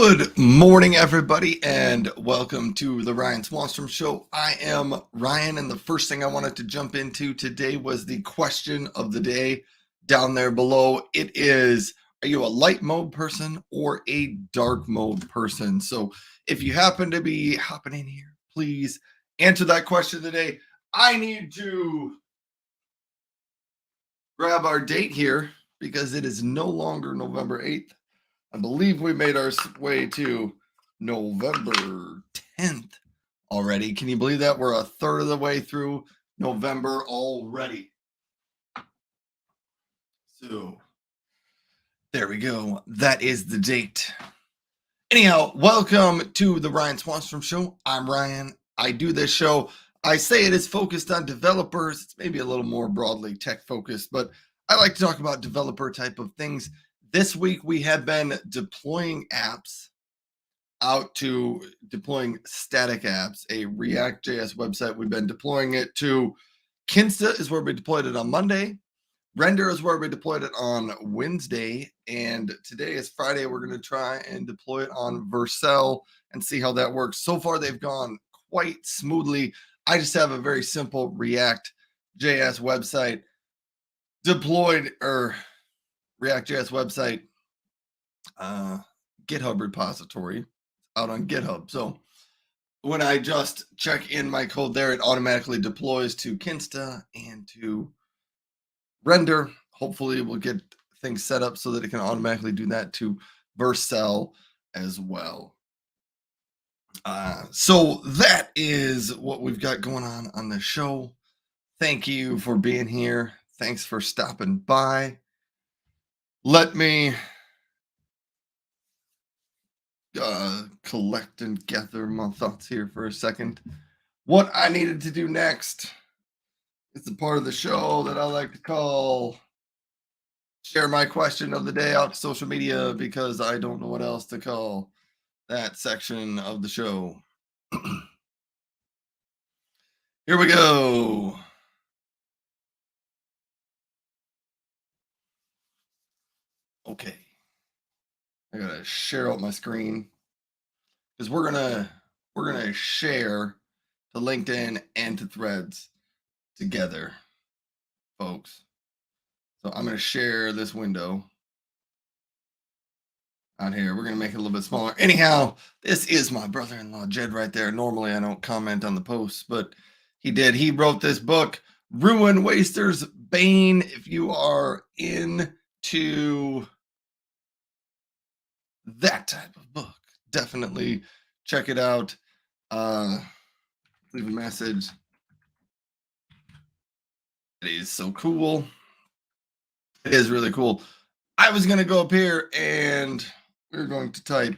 Good morning, everybody, and welcome to the Ryan Swanstrom Show. I am Ryan, and the first thing I wanted to jump into today was the question of the day down there below. It is, are you a light mode person or a dark mode person? So if you happen to be hopping in here, please answer that question today. I need to grab our date here because it is no longer November 8th. I believe we made our way to November 10th already. Can you believe that? We're a third of the way through November already. So there we go. That is the date. Anyhow, welcome to the Ryan Swanstrom Show. I'm Ryan. I do this show. I say it is focused on developers. It's maybe a little more broadly tech focused, but I like to talk about developer type of things. This week, we have been deploying apps out to deploying static apps, a React.js website. We've been deploying it to Kinsta is where we deployed it on Monday. Render is where we deployed it on Wednesday. And today is Friday. We're going to try and deploy it on Vercel and see how that works. So far, they've gone quite smoothly. I just have a very simple React.js website deployed, or React.js website GitHub repository out on GitHub. So when I just check in my code there, it automatically deploys to Kinsta and to Render. Hopefully we'll get things set up so that it can automatically do that to Vercel as well. So that is what we've got going on the show. Thank you for being here. Thanks for stopping by. Let me collect and gather my thoughts here for a second. What I needed to do next is the part of the show that I like to call share my question of the day out to social media, because I don't know what else to call that section of the show. Here we go. Okay. I gotta share out my screen because we're gonna share to LinkedIn and to Threads together, folks. So I'm gonna share this window out here. We're gonna make it a little bit smaller. Anyhow, this is my brother-in-law Jed right there. Normally I don't comment on the posts, but he did. He wrote this book, Ruin Waster's Bane. If you are into that type of book, definitely check it out. Leave a message. It is so cool. It is really cool. I was gonna go up here and we're going to type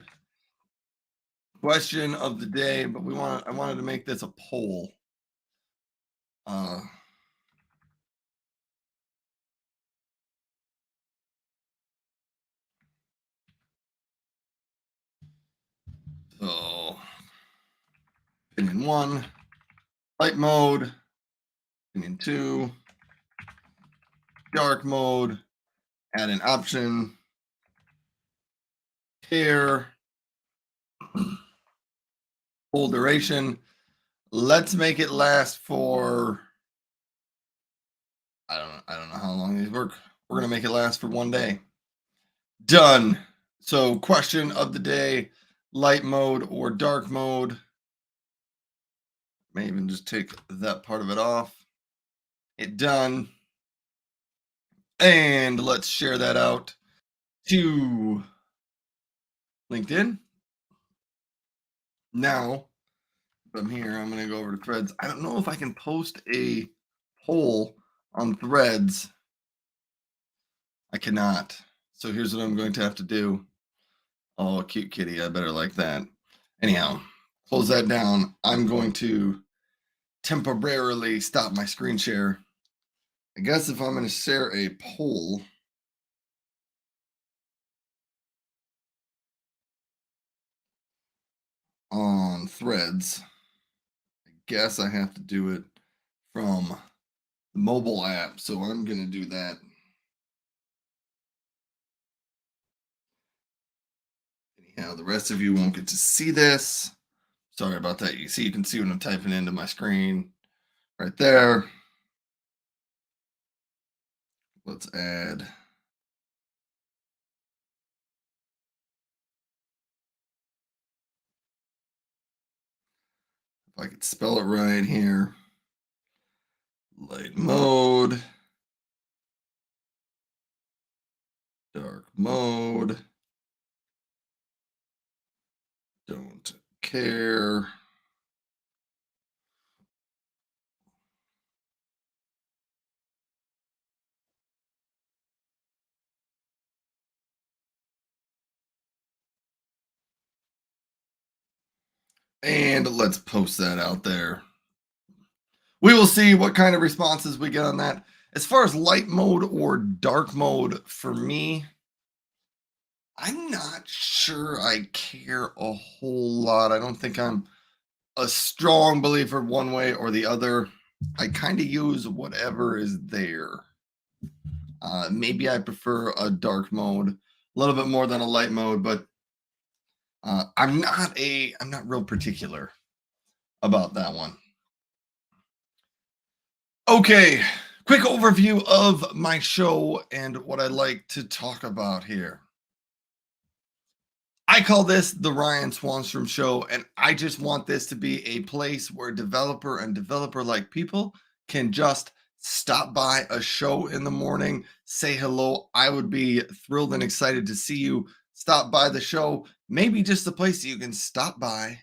question of the day, but I wanted to make this a poll. So opinion 1, light mode. Opinion 2, dark mode. Add an option. Here. Full duration. Let's make it last for, I don't know how long these work. We're gonna make it last for 1 day. Done. So question of the day, light mode or dark mode. May even just take that part of it off. It done. And let's share that out to LinkedIn. Now, from here, I'm going to go over to Threads. I don't know if I can post a poll on Threads. I cannot. So here's what I'm going to have to do. Oh, cute kitty. I better like that. Anyhow, close that down. I'm going to temporarily stop my screen share. I guess if I'm going to share a poll, on Threads, I guess I have to do it from the mobile app. So I'm going to do that. Yeah, the rest of you won't get to see this. Sorry about that. You can see what I'm typing into my screen right there. Let's add. If I could spell it right here. Light mode, dark mode, don't care. And let's post that out there. We will see what kind of responses we get on that. As far as light mode or dark mode, for me, I'm not sure I care a whole lot. I don't think I'm a strong believer one way or the other. I kind of use whatever is there. Maybe I prefer a dark mode a little bit more than a light mode, but I'm not real particular about that one. Okay, quick overview of my show and what I like to talk about here. I call this the Ryan Swanstrom Show, and I just want this to be a place where developer and developer like people can just stop by a show in the morning, say hello. I would be thrilled and excited to see you stop by the show. Maybe just a place that you can stop by,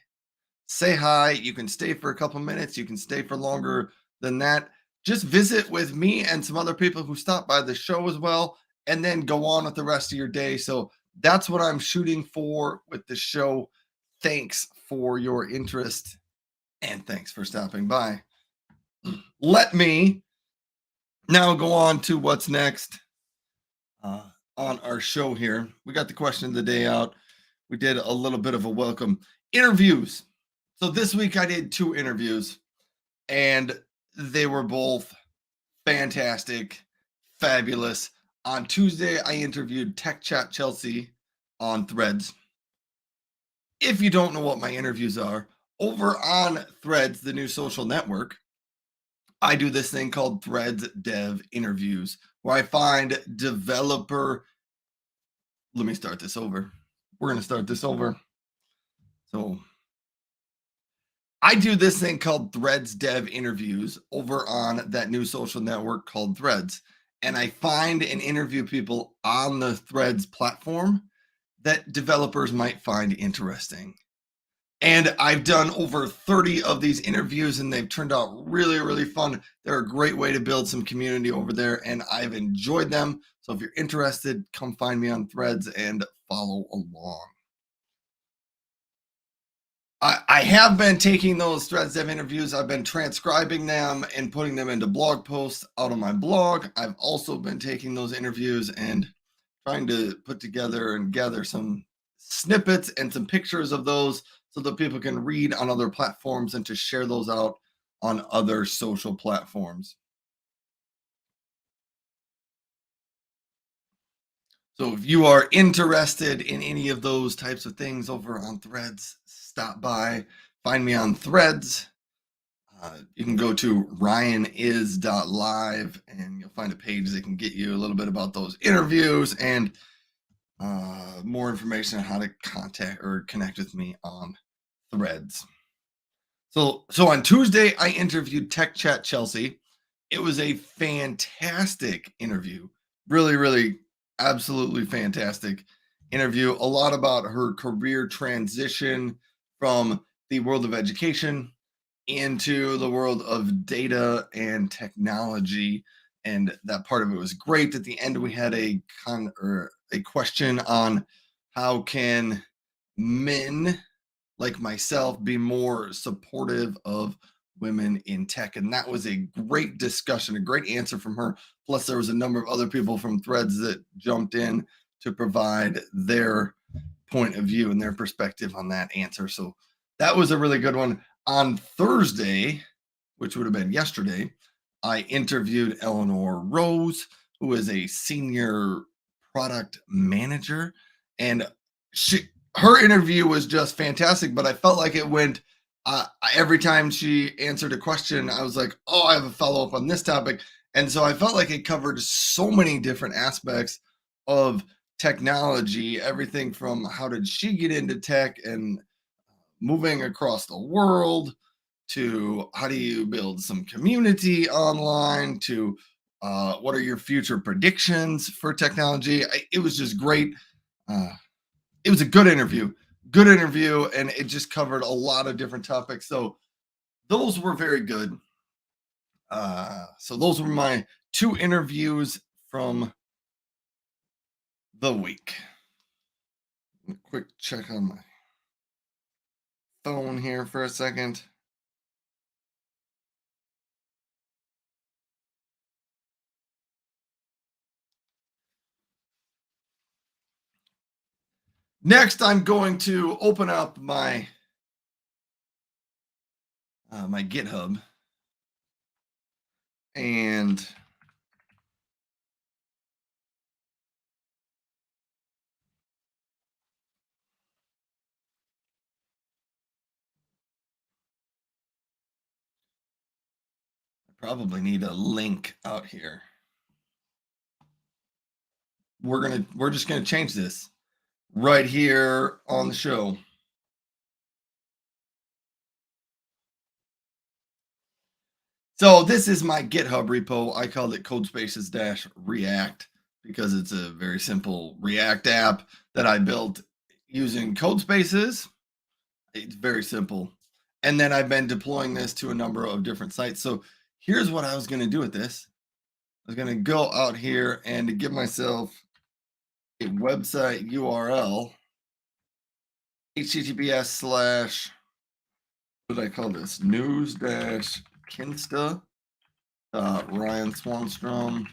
say hi. You can stay for a couple minutes, you can stay for longer than that. Just visit with me and some other people who stop by the show as well, and then go on with the rest of your day. So that's what I'm shooting for with the show. Thanks for your interest and thanks for stopping by. Let me now go on to what's next uh, on our show here. We got the question of the day out. We did a little bit of a welcome interviews. So this week I did 2 interviews and they were both fantastic, fabulous. On Tuesday, I interviewed Tech Chat Chelsea on Threads. If you don't know what my interviews are, over on Threads, the new social network, I do this thing called Threads Dev Interviews, where I find developer. Let me start this over. We're going to start this over. So I do this thing called Threads Dev Interviews over on that new social network called Threads. And I find and interview people on the Threads platform that developers might find interesting. And I've done over 30 of these interviews and they've turned out really, really fun. They're a great way to build some community over there and I've enjoyed them. So if you're interested, come find me on Threads and follow along. I have been taking those Threads Dev interviews. I've been transcribing them and putting them into blog posts out on my blog. I've also been taking those interviews and trying to put together and gather some snippets and some pictures of those so that people can read on other platforms and to share those out on other social platforms. So if you are interested in any of those types of things over on Threads, stop by, find me on Threads. You can go to ryanis.live and you'll find a page that can get you a little bit about those interviews and more information on how to contact or connect with me on Threads. So on Tuesday, I interviewed Tech Chat Chelsea. It was a fantastic interview. Really, really, absolutely fantastic interview. A lot about her career transition from the world of education into the world of data and technology. And that part of it was great. At the end, we had a question on how can men like myself be more supportive of women in tech. And that was a great discussion, a great answer from her. Plus, there was a number of other people from Threads that jumped in to provide their point of view and their perspective on that answer. So that was a really good one. On Thursday, which would have been yesterday, I interviewed Eleanor Rose, who is a senior product manager. And her interview was just fantastic, but I felt like it went every time she answered a question, I was like, oh, I have a follow up on this topic. And so I felt like it covered so many different aspects of technology, everything from how did she get into tech and moving across the world to how do you build some community online to what are your future predictions for technology. It was just great. Uh, it was a good interview, and it just covered a lot of different topics. So those were very good. So those were my two interviews from the week. Quick check on my phone here for a second. Next, I'm going to open up my my GitHub, and I probably need a link out here. We're just gonna change this right here on the show. So this is my GitHub repo. I called it Codespaces React because it's a very simple React app that I built using Codespaces. It's very simple. And then I've been deploying this to a number of different sites. So here's what I was going to do with this. I was going to go out here and give myself a website URL, https slash, what did I call this? News dash Kinsta Ryan Swanstrom.com.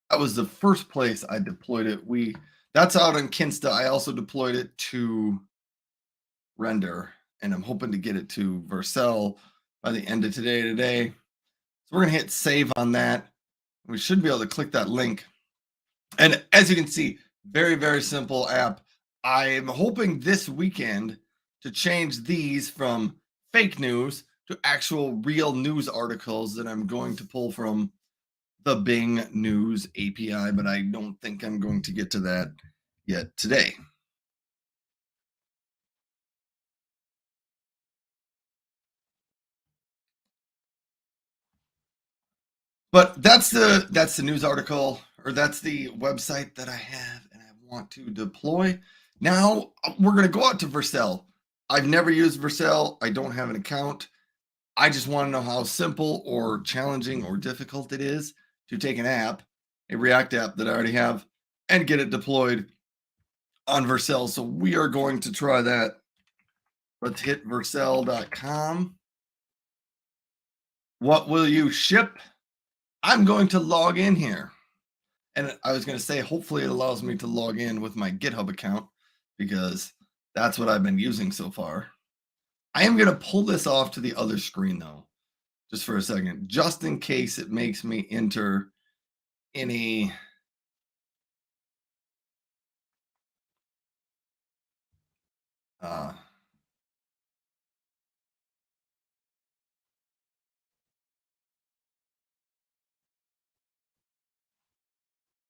That was the first place I deployed it. That's out on Kinsta. I also deployed it to Render, and I'm hoping to get it to Vercel by the end of today. So we're gonna hit save on that. We should be able to click that link. And as you can see, very, very simple app. I'm hoping this weekend to change these from fake news to actual real news articles that I'm going to pull from the Bing News API, but I don't think I'm going to get to that yet today. But that's the news article, or that's the website that I have and I want to deploy. Now we're going to go out to Vercel. I've never used Vercel. I don't have an account. I just want to know how simple or challenging or difficult it is to take an app, a React app that I already have, and get it deployed on Vercel. So we are going to try that. Let's hit vercel.com. What will you ship? I'm going to log in here. And I was going to say, hopefully, it allows me to log in with my GitHub account because that's what I've been using so far. I am going to pull this off to the other screen, though, just for a second, just in case it makes me enter any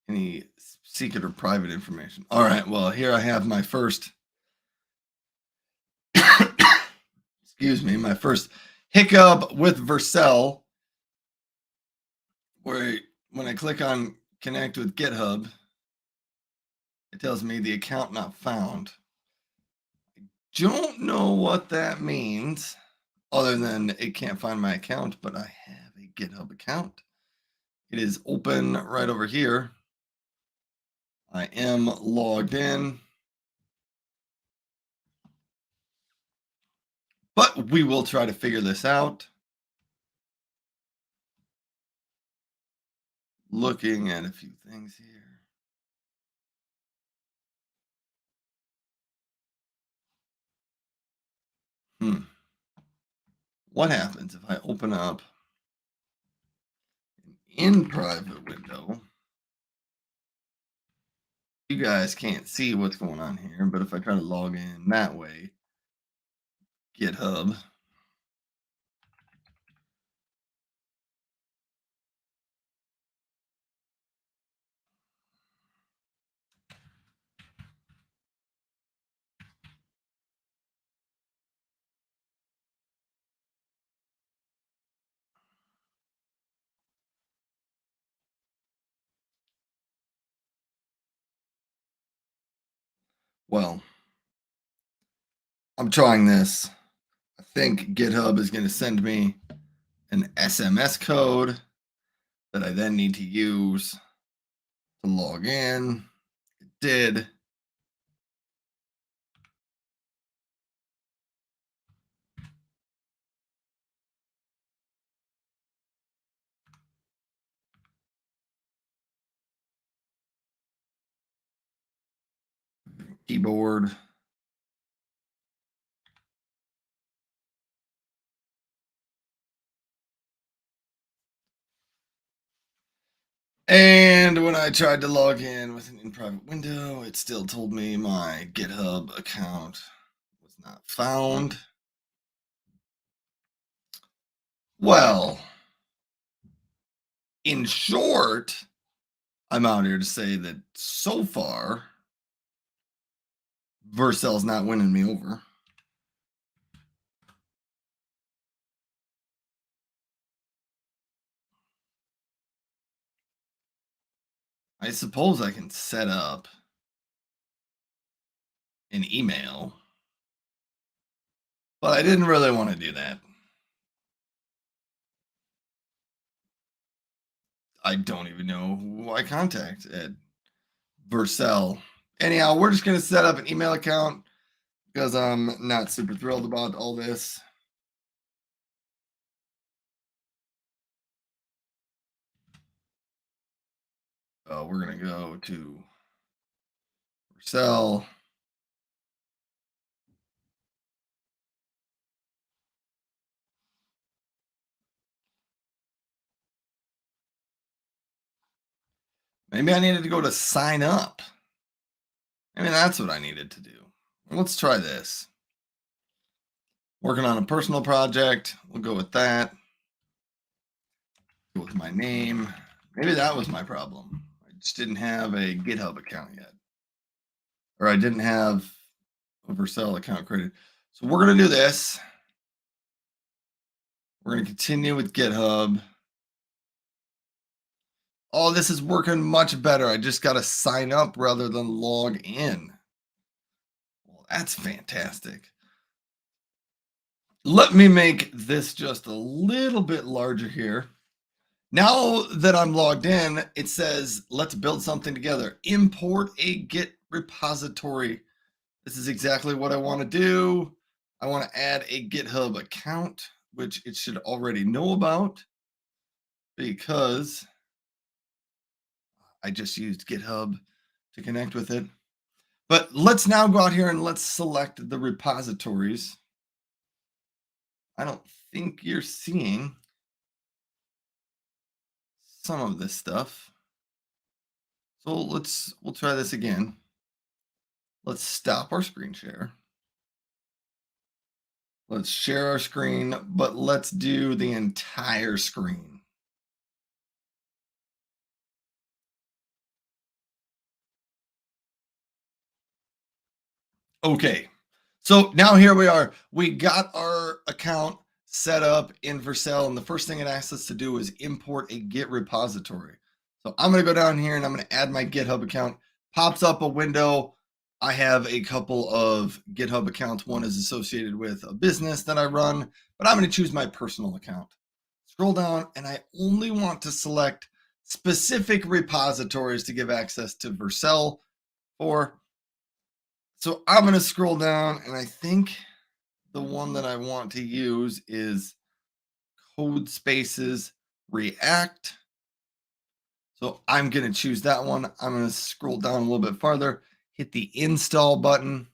any secret or private information. All right, well, here I have my first, excuse me, my first hiccup with Vercel, where when I click on connect with GitHub, it tells me the account not found. I don't know what that means, other than it can't find my account, but I have a GitHub account. It is open right over here. I am logged in. But we will try to figure this out. Looking at a few things here. What happens if I open up an in private window You guys can't see what's going on here, but if I try to log in that way, GitHub. Well, I'm trying this. I think GitHub is going to send me an SMS code that I then need to use to log in. It did. Keyboard. And when I tried to log in with an in-private window, it still told me my GitHub account was not found. Well, in short, I'm out here to say that so far, Vercel's not winning me over. I suppose I can set up an email, but I didn't really want to do that. I don't even know who I contact at Vercel. Anyhow, we're just going to set up an email account because I'm not super thrilled about all this. We're going to go to Vercel. Maybe I needed to go to sign up. Maybe that's what I needed to do. Let's try this. Working on a personal project. We'll go with that. Go with my name. Maybe that was my problem. I just didn't have a GitHub account yet. Or I didn't have a Vercel account created. So we're going to do this. We're going to continue with GitHub. Oh, this is working much better. I just got to sign up rather than log in. Well, that's fantastic. Let me make this just a little bit larger here. Now that I'm logged in, it says, let's build something together. Import a Git repository. This is exactly what I want to do. I want to add a GitHub account, which it should already know about because I just used GitHub to connect with it. But let's now go out here and let's select the repositories. I don't think you're seeing some of this stuff. So we'll try this again. Let's stop our screen share. Let's share our screen, but let's do the entire screen. Okay, so now here we are. We got our account set up in Vercel, and the first thing it asks us to do is import a Git repository. So I'm going to go down here and I'm going to add my GitHub account. Pops up a window. I have a couple of GitHub accounts. One is associated with a business that I run, but I'm going to choose my personal account. Scroll down, and I only want to select specific repositories to give access to Vercel for. So I'm going to scroll down, and I think the one that I want to use is Code Spaces React. So I'm going to choose that one. I'm going to scroll down a little bit farther, hit the install button.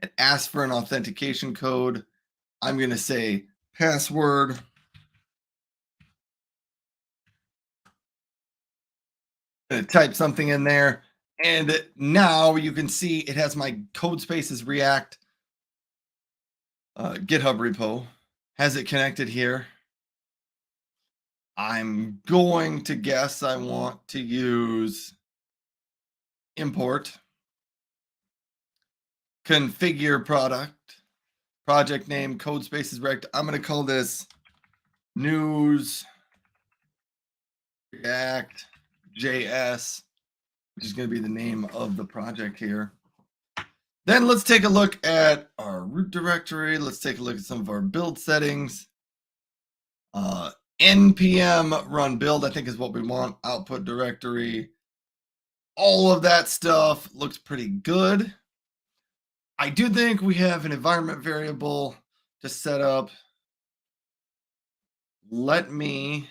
It asks for an authentication code. I'm going to say password. I'm going to type something in there. And now you can see it has my Codespaces React GitHub repo. Has it connected here. I'm going to guess I want to use import, configure project name, Codespaces React. I'm going to call this news React JS, which is going to be the name of the project here. Then let's take a look at our root directory. Let's take a look at some of our build settings. npm run build, I think, is what we want. Output directory. All of that stuff looks pretty good. I do think we have an environment variable to set up. Let me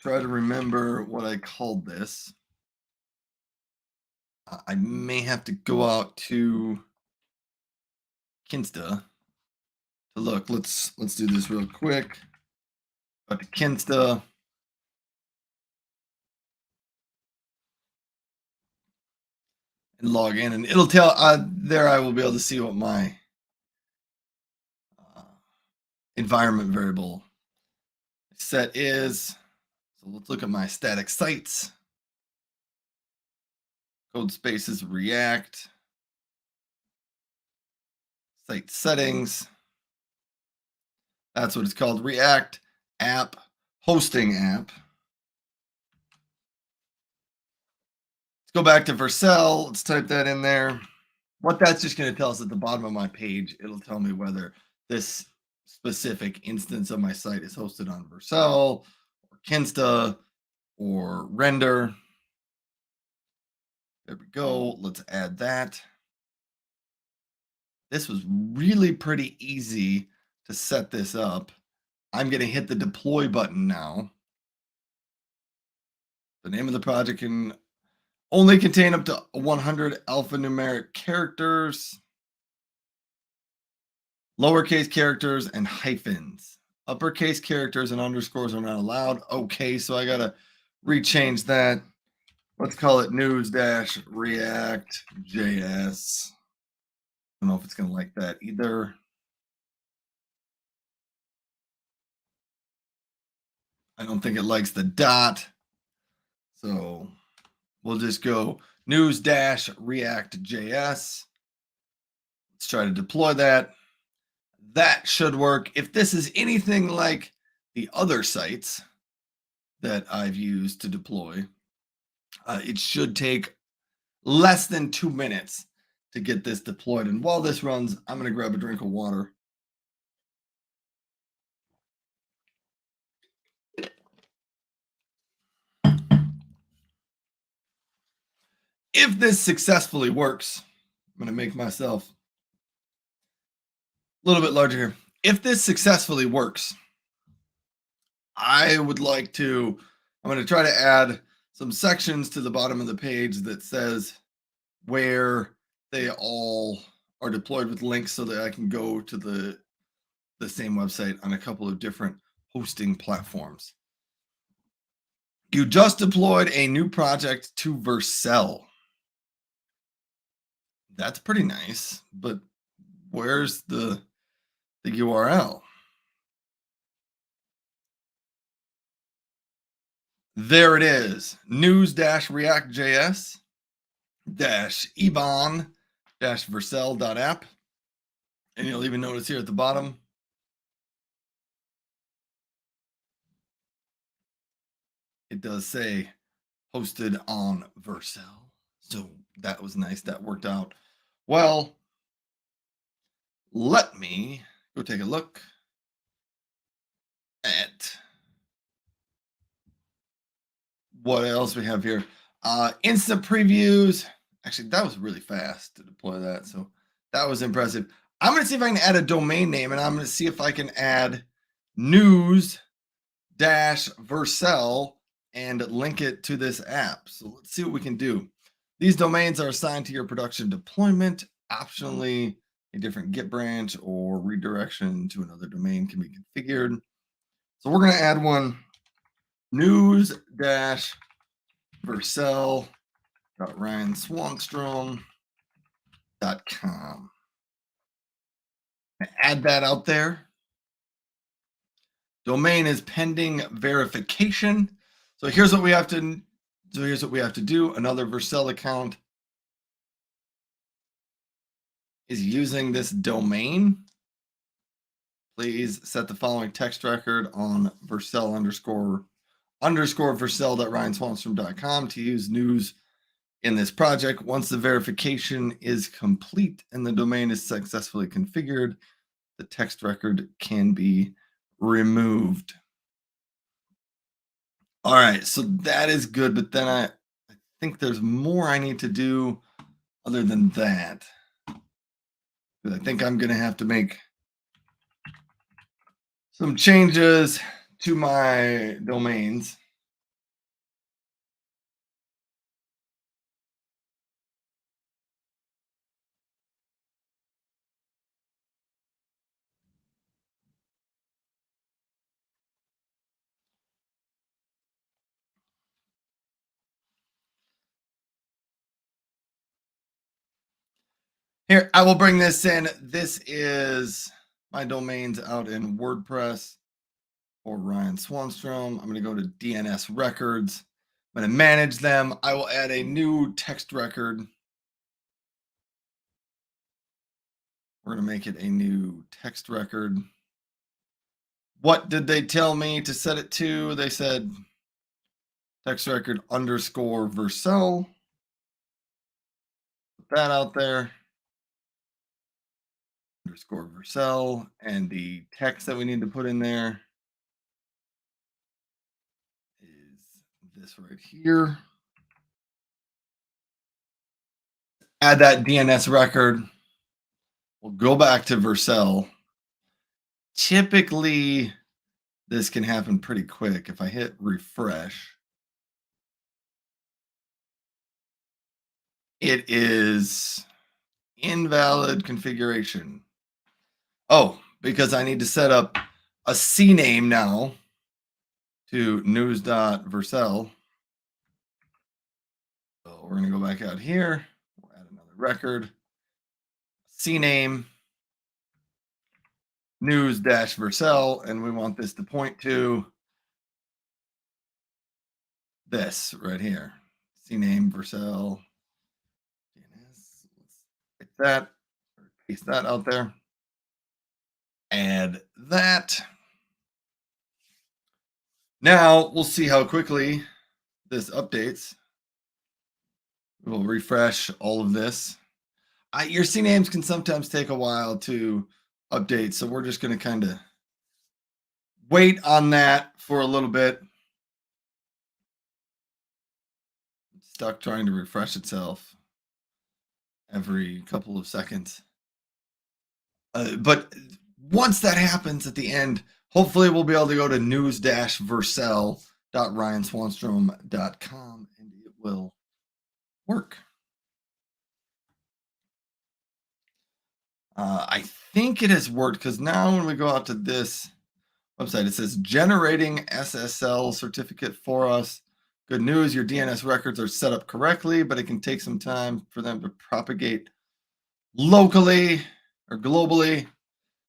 try to remember what I called this. I may have to go out to Kinsta to look. Let's do this real quick. Go to Kinsta. And log in, and it'll tell there I will be able to see what my environment variable set is. So let's look at my static sites. Codespaces React. Site settings. That's what it's called. React app hosting app. Let's go back to Vercel. Let's type that in there. What that's just going to tell us at the bottom of my page, it'll tell me whether this specific instance of my site is hosted on Vercel or Kinsta or Render. There we go. Let's add that. This was really pretty easy to set this up. I'm going to hit the deploy button now. The name of the project can only contain up to 100 alphanumeric characters, lowercase characters, and hyphens. Uppercase characters and underscores are not allowed. Okay, so I got to rechange that. Let's call it news-react.js. I don't know if it's going to like that either. I don't think it likes the dot. So we'll just go news-react.js. Let's try to deploy that. That should work. If this is anything like the other sites that I've used to deploy, it should take less than 2 minutes to get this deployed. And while this runs, I'm going to grab a drink of water. If this successfully works, I'm going to make myself a little bit larger here. If this successfully works, I would like to, I'm going to try to add some sections to the bottom of the page that says where they all are deployed with links so that I can go to the same website on a couple of different hosting platforms. You just deployed a new project to Vercel. That's pretty nice, but where's the URL? There it is, news-react.js -ebon-vercel.app. And you'll even notice here at the bottom, it does say hosted on Vercel. So that was nice. That worked out well. Let me go take a look at what else we have here. Instant previews. Actually, that was really fast to deploy that. So that was impressive. I'm going to see if I can add a domain name, and I'm going to see if I can add news-vercel and link it to this app. So let's see what we can do. These domains are assigned to your production deployment. Optionally, a different Git branch or redirection to another domain can be configured. So we're going to add one, news-vercel. Vercel.ryanswanstrom.com. Add that out there. Domain is pending verification. So here's what we have to do. Another Vercel account is using this domain. Please set the following text record on Vercel underscore Vercel.ryanswanstrom.com to use news in this project. Once the verification is complete and the domain is successfully configured, the text record can be removed. All right, so that is good, but then I think there's more I need to do other than that. I think I'm going to have to make some changes to my domains. Here, I will bring this in. This is my domains out in WordPress for Ryan Swanstrom. I'm going to go to DNS records. I'm going to manage them. I will add a new text record. We're going to make it a new text record. What did they tell me to set it to? They said text record underscore Vercel. Put that out there. Underscore Vercel. And the text that we need to put in there is this right here. Add that DNS record. We'll go back to Vercel. Typically, this can happen pretty quick. If I hit refresh, it is invalid configuration. Oh, because I need to set up a CNAME now to news.vercel. So we're going to go back out here. We'll add another record. CNAME news-vercel, and we want this to point to this right here. CNAME Vercel. Let's hit that, or paste that out there. Add that. Now we'll see how quickly this updates. We'll refresh all of this. Your CNAMEs can sometimes take a while to update, so we're just going to kind of wait on that for a little bit. It's stuck trying to refresh itself every couple of seconds. But once that happens at the end, hopefully we'll be able to go to news-vercel.ryanswanstrom.com and it will work. I think it has worked because now when we go out to this website, it says generating SSL certificate for us. Good news, your DNS records are set up correctly, but it can take some time for them to propagate locally or globally.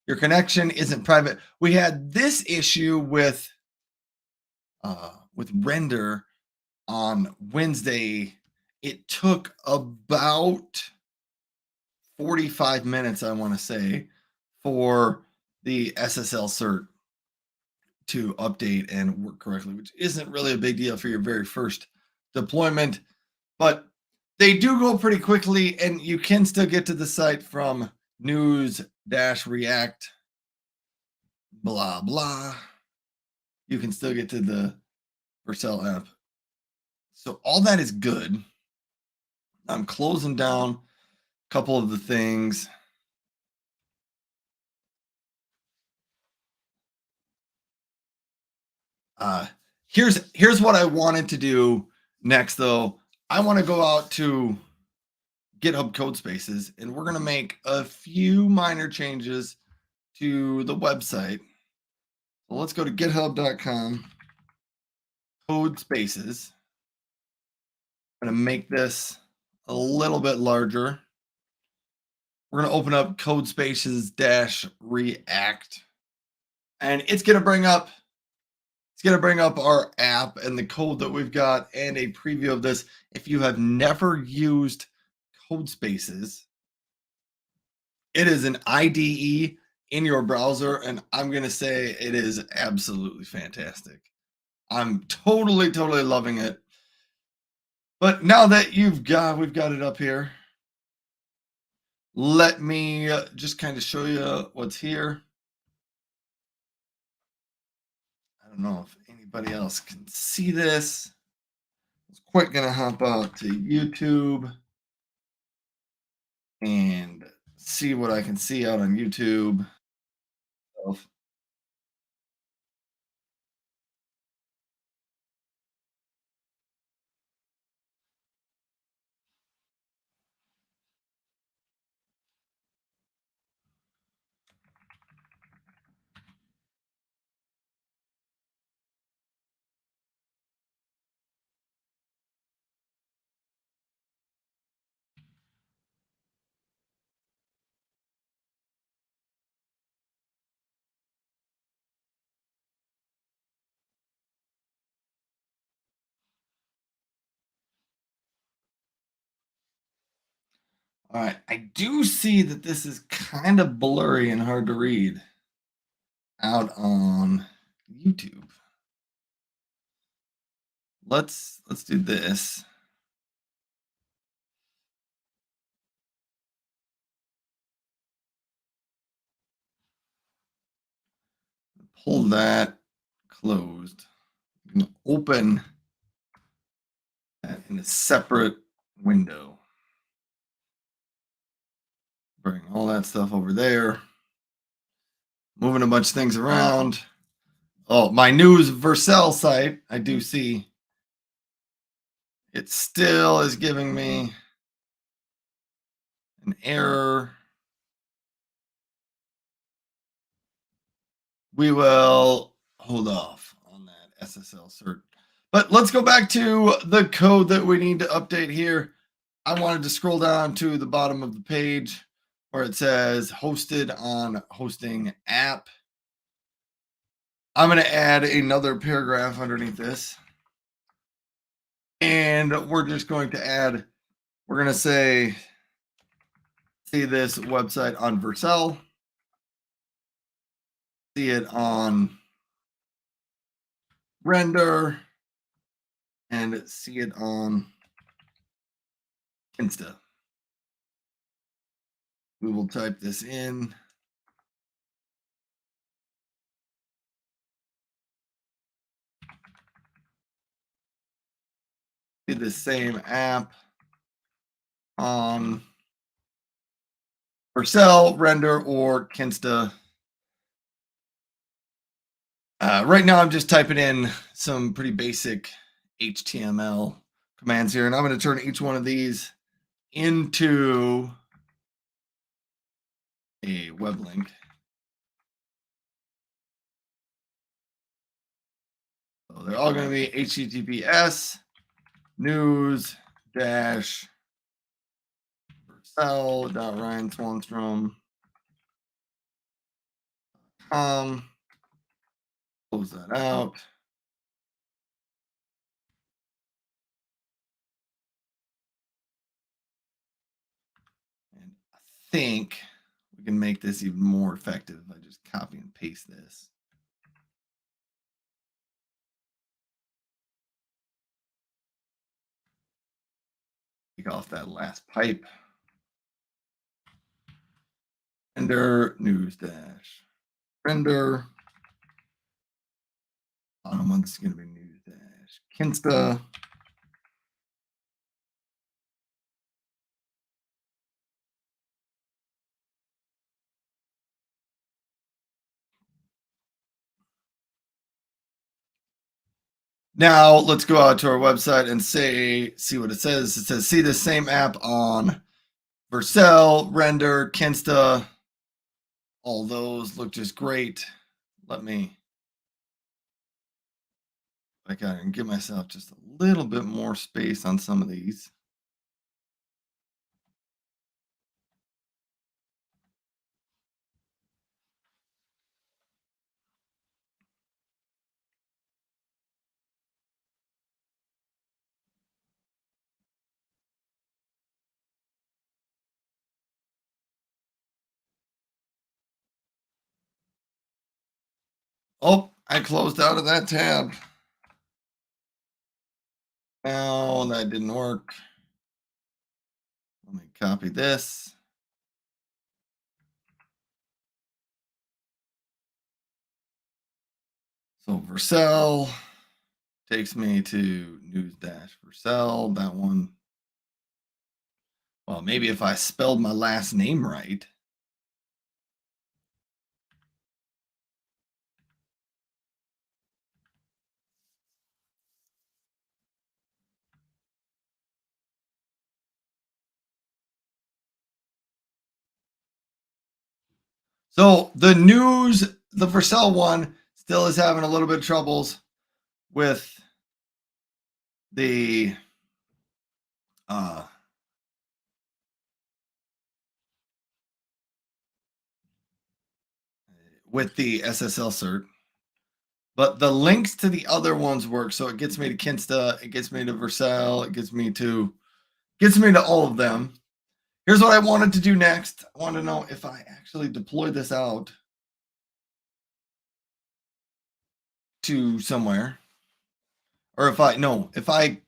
Your connection isn't private. We had this issue with Render on Wednesday. It took about 45 minutes, I want to say, for the SSL cert to update and work correctly, which isn't really a big deal for your very first deployment, but they do go pretty quickly, and you can still get to the site from news-react, blah, blah. You can still get to the Vercel app. So all that is good. I'm closing down a couple of the things. Here's what I wanted to do next, though. I want to go out to GitHub Codespaces, and we're going to make a few minor changes to the website. So let's go to github.com, Codespaces. I'm going to make this a little bit larger. We're going to open up code spaces dash react, and it's going to bring up our app and the code that we've got and a preview of this. If you have never used code spaces, it is an IDE in your browser, and I'm going to say it is absolutely fantastic. I'm totally loving it. But now that we've got it up here, let me just kind of show you what's here. I don't know if anybody else can see this. I was quick gonna hop out to YouTube and see what I can see out on YouTube. All right, I do see that this is kind of blurry and hard to read out on YouTube. Let's do this. Pull that closed. I'm gonna open that in a separate window. Bring all that stuff over there. Moving a bunch of things around. Oh, my news Vercel site, I do see it still is giving me an error. We will hold off on that SSL cert. But let's go back to the code that we need to update here. I wanted to scroll down to the bottom of the page where it says hosted on hosting app. I'm going to add another paragraph underneath this. And we're just going to add, we're going to say, see this website on Vercel. See it on Render. And see it on Insta. We will type this in. Do the same app on Vercel, Render, or Kinsta. Right now, I'm just typing in some pretty basic HTML commands here, and I'm going to turn each one of these into a web link. So they're all going to be HTTPS news dash Vercel.RyanSwanstrom.com. Close that out. And I think we can make this even more effective by just copy and paste this. Take off that last pipe. Render news dash render. Bottom one's going to be news dash Kinsta. Now let's go out to our website and see what it says. It says, see the same app on Vercel, Render, Kinsta. All those look just great. Let me I can give myself just a little bit more space on some of these. Oh, I closed out of that tab. No, that didn't work. Let me copy this. So Vercel takes me to news dash Vercel. That one. Well, maybe if I spelled my last name right. So the news, the Vercel one, still is having a little bit of troubles with the uh with the SSL cert. But the links to the other ones work. So it gets me to Kinsta, it gets me to Vercel, it gets me to all of them. Here's what I wanted to do next. I want to know if I actually deploy this out to somewhere. Or if I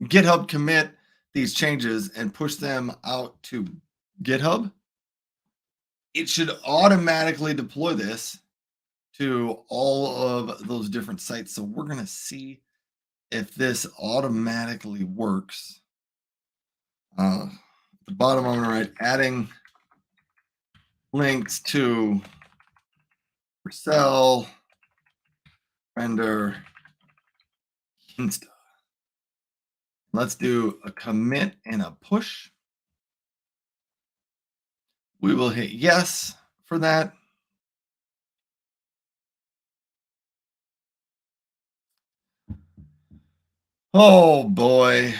GitHub commit these changes and push them out to GitHub, it should automatically deploy this to all of those different sites. So we're going to see if this automatically works. At the bottom, I'm going to write adding links to Vercel, render, Insta. Let's do a commit and a push. We will hit yes for that. Oh boy.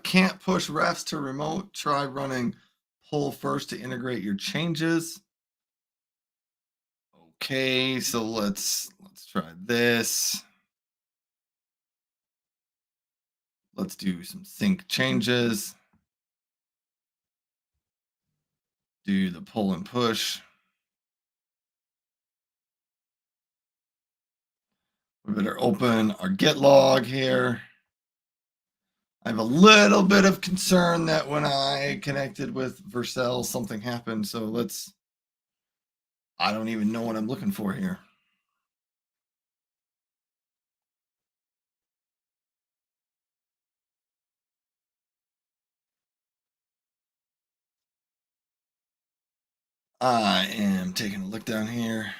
Can't push refs to remote. Try running pull first to integrate your changes. Okay, so let's try this. Let's do some sync changes. Do the pull and push. We better open our git log here. I have a little bit of concern that when I connected with Vercel, something happened. So I don't even know what I'm looking for here. I am taking a look down here.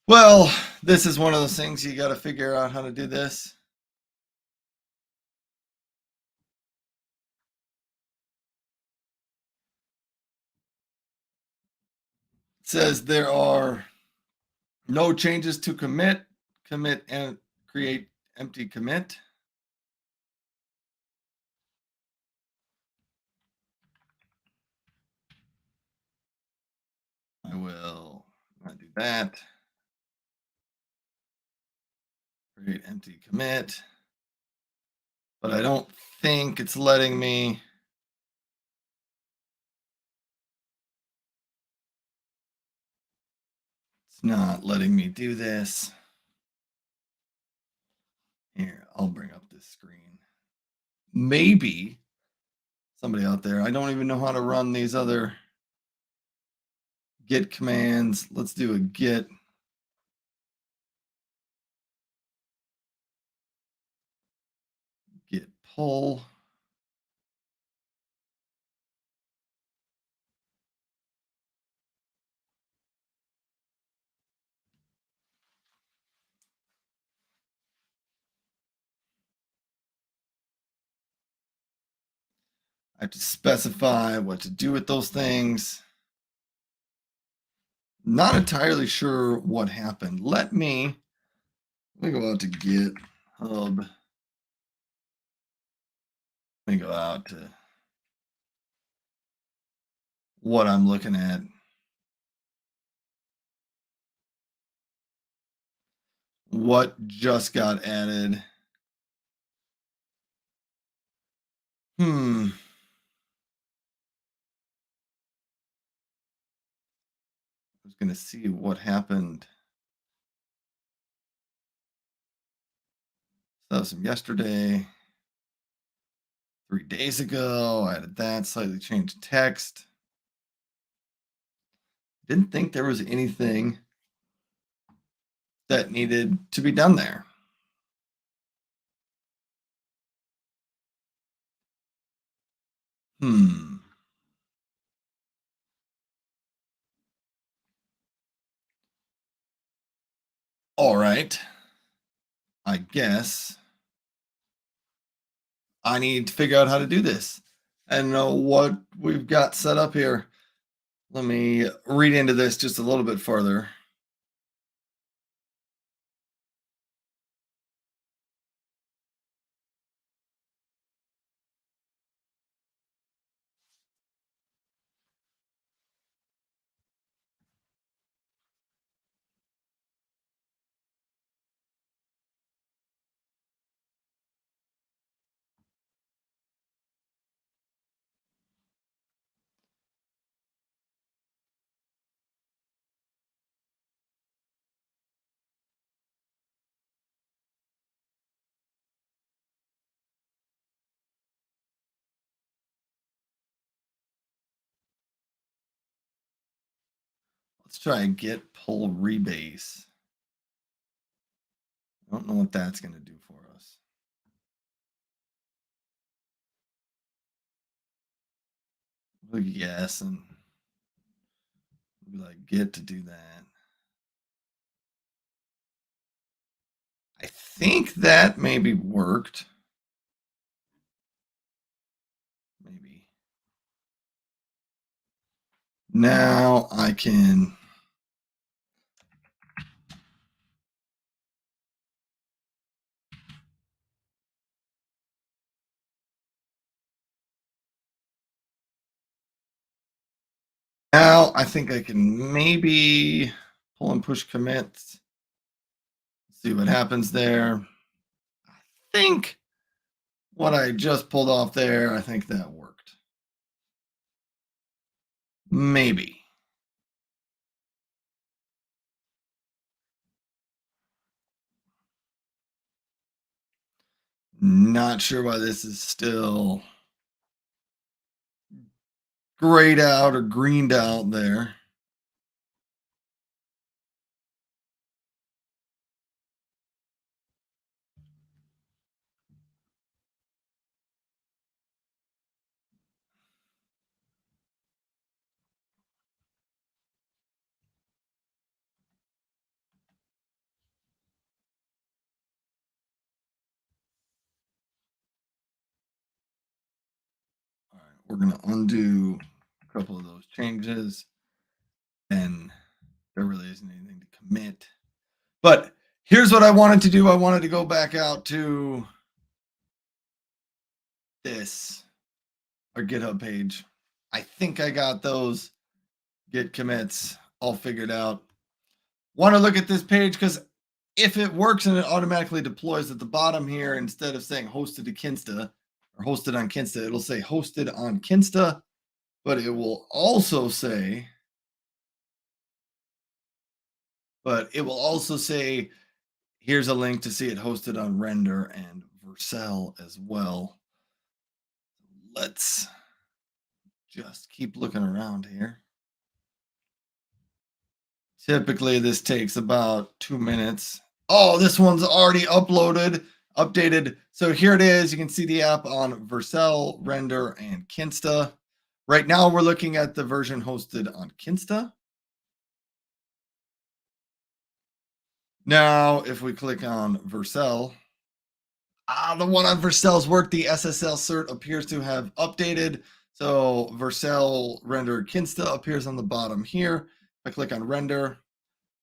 Well, this is one of those things you got to figure out how to do this. It says there are no changes to commit and create empty commit. I will not do that. Create empty commit. But I don't think it's letting me. It's not letting me do this. Here, I'll bring up this screen. Maybe somebody out there, I don't even know how to run these other git commands. Let's do a git pull. I have to specify what to do with those things. Not entirely sure what happened. Let me go out to GitHub. Let me go out to what I'm looking at. What just got added? I was going to see what happened. That was from yesterday. 3 days ago, I added that, slightly changed text. Didn't think there was anything that needed to be done there. All right. I guess I need to figure out how to do this and know what we've got set up here. Let me read into this just a little bit further. Let's try and get pull rebase. I don't know what that's going to do for us. Yes, and we like get to do that. I think that maybe worked. Maybe. Now I can now I think I can maybe pull and push commits. See what happens there. I think what I just pulled off there, I think that worked. Maybe. Not sure why this is still grayed out or greened out there. All right, we're going to undo a couple of those changes. And there really isn't anything to commit. But here's what I wanted to do. I wanted to go back out to this, our GitHub page. I think I got those git commits all figured out. Want to look at this page because if it works and it automatically deploys at the bottom here, instead of saying hosted to Kinsta or hosted on Kinsta, it'll say hosted on Kinsta, but it will also say, here's a link to see it hosted on Render and Vercel as well. Let's just keep looking around here. Typically, this takes about 2 minutes. Oh, this one's already uploaded. updated. So here it is. You can see the app on Vercel, Render, and Kinsta. Right now, we're looking at the version hosted on Kinsta. Now, if we click on Vercel, the one on Vercel's work, the SSL cert appears to have updated. So Vercel Render Kinsta appears on the bottom here. If I click on Render,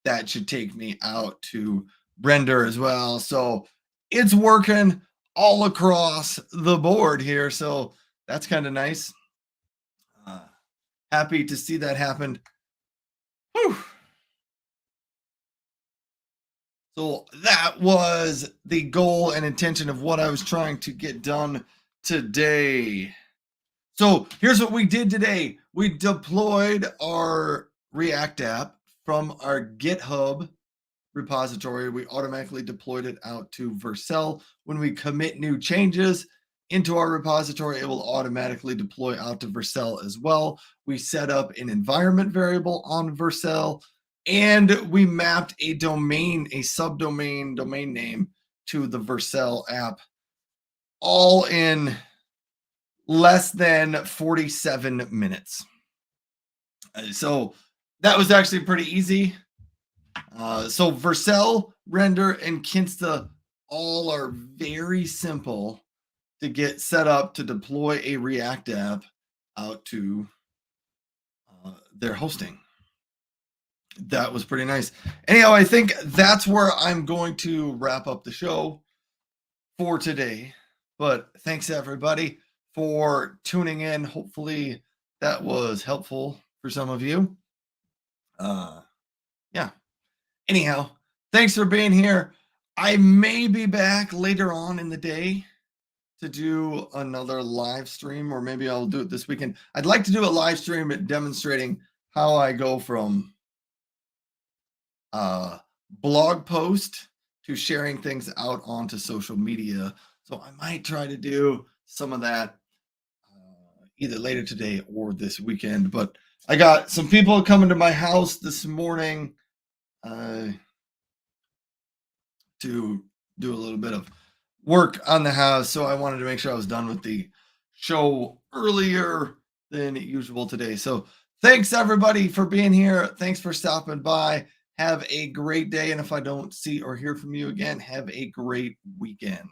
that should take me out to Render as well. So it's working all across the board here. So that's kind of nice. Happy to see that happen. Whew. So that was the goal and intention of what I was trying to get done today. So here's what we did today. We deployed our React app from our GitHub repository. We automatically deployed it out to Vercel. When we commit new changes into our repository, it will automatically deploy out to Vercel as well. We set up an environment variable on Vercel, and we mapped a domain, a subdomain domain name to the Vercel app, all in less than 47 minutes. So that was actually pretty easy. So Vercel, Render, and Kinsta all are very simple to get set up to deploy a React app out to their hosting. That was pretty nice. Anyhow, I think that's where I'm going to wrap up the show for today. But thanks everybody for tuning in. Hopefully that was helpful for some of you. Yeah. Anyhow, thanks for being here. I may be back later on in the day to do another live stream, or maybe I'll do it this weekend. I'd like to do a live stream demonstrating how I go from blog post to sharing things out onto social media. So I might try to do some of that either later today or this weekend. But I got some people coming to my house this morning to do a little bit of work on the house. So I wanted to make sure I was done with the show earlier than usual today. So thanks everybody for being here. Thanks for stopping by. Have a great day. And if I don't see or hear from you again, have a great weekend.